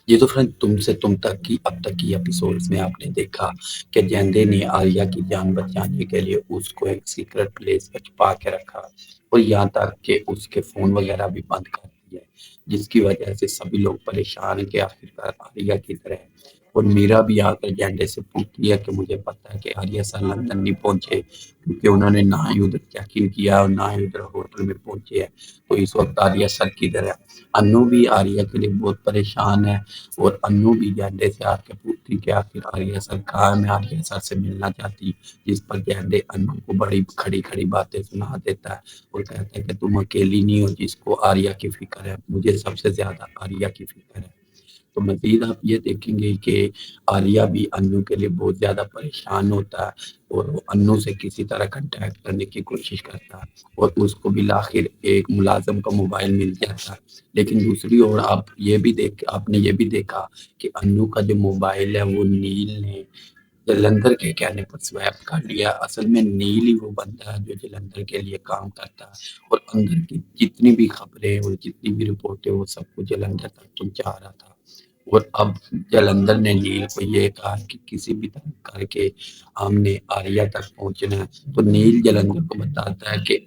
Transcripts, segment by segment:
یہ تو فرینڈ تم سے تم تک کی اب تک کی ایپیسوڈز میں آپ نے دیکھا کہ جیندے نے آریہ کی جان بچانے کے لیے اس کو ایک سیکرٹ پلیس میں چھپا کے رکھا اور یہاں تک کہ اس کے فون وغیرہ بھی بند کر دیے، جس کی وجہ سے سبھی لوگ پریشان ہیں کہ آخرکار آریہ کی طرح اور میرا بھی آ کر جینڈے سے پوچھ لیا کہ مجھے پتا ہے کہ آریہ سر لندن نہیں پہنچے، کیونکہ انہوں نے نہ ہی ادھر چیک ان کیا اور نہ ہی ادھر ہوٹل میں پہنچے ہے، تو اس وقت آریہ سر کدھر ہے؟ انو بھی آریہ کے لیے بہت پریشان ہے اور انو بھی جینڈے سے آ کے پوچھتی کہ آخر آریہ سر کہاں ہے، میں آریہ سر سے ملنا چاہتی، جس پر جینڈے انو کو بڑی کھڑی کھڑی باتیں سنا دیتا ہے اور کہتا ہے کہ تم اکیلی نہیں ہو جس کو آریہ کی فکر ہے، مجھے سب سے زیادہ آریہ کی فکر ہے۔ تو مزید آپ یہ دیکھیں گے کہ آریہ بھی انو کے لیے بہت زیادہ پریشان ہوتا ہے اور وہ انو سے کسی طرح کنٹیکٹ کرنے کی کوشش کرتا ہے اور اس کو بالآخر ایک ملازم کا موبائل مل جاتا ہے، لیکن دوسری اور آپ نے یہ بھی دیکھا کہ انو کا جو موبائل ہے وہ نیل نے جلندھر کے کہنے پر سویپ کر لیا۔ اصل میں نیل ہی وہ بندہ ہے جو جلندھر کے لیے کام کرتا ہے اور اندر کی جتنی بھی خبریں اور جتنی بھی رپورٹیں وہ سب کو جلندھر تک پہنچا رہا تھا، اور اب جلندھر نے نیل کو یہ کہا کہ کسی بھی طرح کر کے ہم نے آریہ تک پہنچنا ہے، تو نیل جلندھر کو بتاتا ہے کہ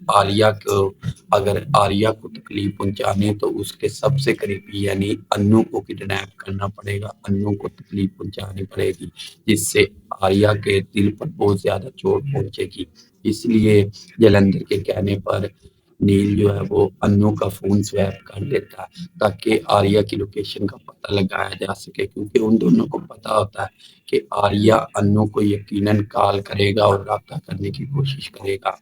اگر آریہ کو تکلیف پہنچانی ہے تو اس کے سب سے قریبی یعنی انو کو کڈنیپ کرنا پڑے گا، انو کو تکلیف پہنچانی پڑے گی، جس سے آریہ کے دل پر بہت زیادہ چوٹ پہنچے گی۔ اس لیے جلندھر کے کہنے پر نیل جو ہے وہ انو کا فون سویپ کر لیتا ہے تاکہ آریہ کی لوکیشن کا پتہ لگایا جا سکے، کیونکہ ان دونوں کو پتا ہوتا ہے کہ آریہ انو کو یقیناً کال کرے گا اور رابطہ کرنے کی کوشش کرے گا،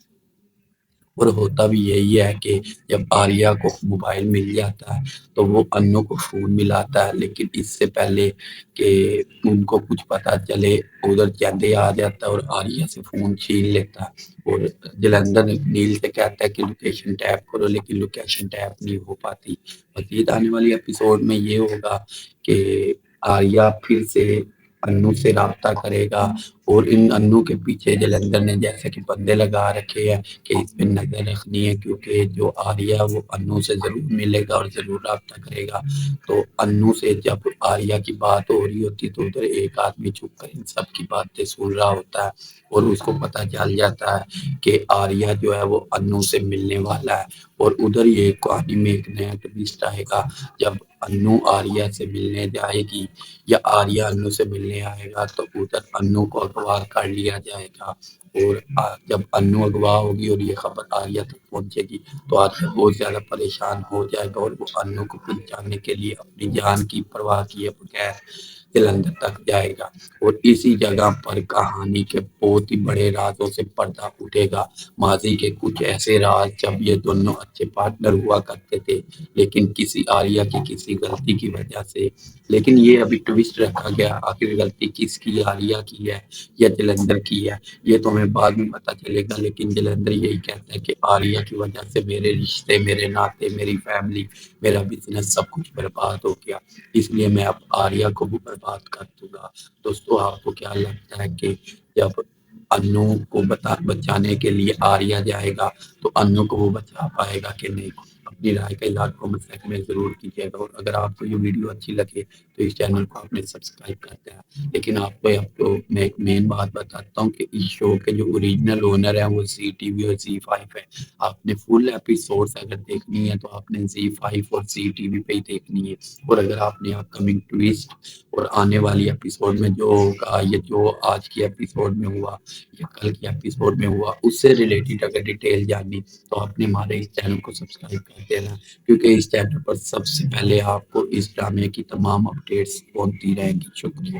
اور ہوتا بھی یہی ہے کہ جب آریہ کو موبائل مل جاتا ہے تو وہ انو کو فون ملاتا ہے، لیکن اس سے پہلے کہ ان کو کچھ پتا چلے ادھر جیندے آ جاتا ہے اور آریہ سے فون چھین لیتا ہے اور جلندر نیل سے کہتا ہے کہ لوکیشن ٹیپ کرو، لیکن لوکیشن ٹیپ نہیں ہو پاتی۔ مزید آنے والی ایپیسوڈ میں یہ ہوگا کہ آریہ پھر سے انو سے رابطہ کرے گا اور ان انو کے پیچھے جلندر نے جیسے کہ بندے لگا رکھے ہیں کہ اس پہ نظر رکھنی ہے، کیونکہ جو آریہ وہ انو سے ضرور ملے گا اور ضرور رابطہ کرے گا۔ تو انو سے جب آریہ کی بات ہو رہی ہوتی تو ادھر ایک آدمی چھپ کر ان سب کی باتیں سن رہا ہوتا ہے اور اس کو پتہ چل جاتا ہے کہ آریہ جو ہے وہ انو سے ملنے والا ہے، اور ادھر یہ کہانی میں ایک نیا ٹویسٹ آئے گا جب انو آریہ سے ملنے جائے گی یا آریہ انو سے ملنے آئے گا تو ادھر انو کو اغوا کر لیا جائے گا، اور جب انو اغوا ہوگی اور یہ خبر آریہ تک پہنچے گی تو آریہ بہت زیادہ پریشان ہو جائے گا اور وہ انو کو پہنچانے کے لیے اپنی جان کی پرواہ کیے بغیر جلندھر تک جائے گا، اور اسی جگہ پر کہانی کے بہت ہی بڑے رازوں سے پردہ اٹھے گا، ماضی کے کچھ ایسے راز جب یہ دونوں اچھے پارٹنر ہوا کرتے تھے لیکن کسی آریہ کی کسی غلطی کی وجہ سے، لیکن یہ ابھی ٹویسٹ رکھا گیا آخر غلطی کس کی، آریہ کی ہے یا جلندر کی ہے یہ تو ہمیں بعد میں پتہ چلے گا، لیکن جلندر یہی کہتا ہے کہ آریہ کی وجہ سے میرے رشتے، میرے ناطے، میری فیملی، میرا بزنس سب کچھ برباد ہو گیا، اس لیے میں اب آریہ کو بھی برباد کر دوں گا۔ دوستو آپ کو کیا لگتا ہے کہ جب انو کو بچانے کے لیے آریہ جائے گا تو انو کو وہ بچا پائے گا کہ نہیں؟ اپنی رائے کا اظہار کامنٹ سیکشن میں ضرور کیجیے گا، اور اگر آپ کو یہ ویڈیو اچھی لگے تو اس چینل کو آپ نے سبسکرائب کر دیا۔ لیکن آپ کو میں ایک مین بات بتاتا ہوں کہ اس شو کے جو اوریجنل اونر ہیں وہ زی ٹی وی اور زی 5 ہے، آپ نے فل ایپیسوڈز اگر دیکھنی ہے تو آپ نے زی 5 اور زی ٹی وی پہ ہی دیکھنی ہے، اور اگر آپ نے اپ کمنگ ٹویسٹ اور آنے والی ایپیسوڈ میں جو ہوگا یا جو آج کی ایپیسوڈ میں ہوا یا کل کی ایپیسوڈ میں ہوا اس سے ریلیٹڈ اگر ڈیٹیل جاننی تو آپ نے ہمارے اس چینل کو سبسکرائب کر دینا، کیونکہ اس چینل پر سب سے پہلے آپ کو اس ڈرامے کی تمام اپڈیٹس پہنچتی رہیں گی۔ شکریہ۔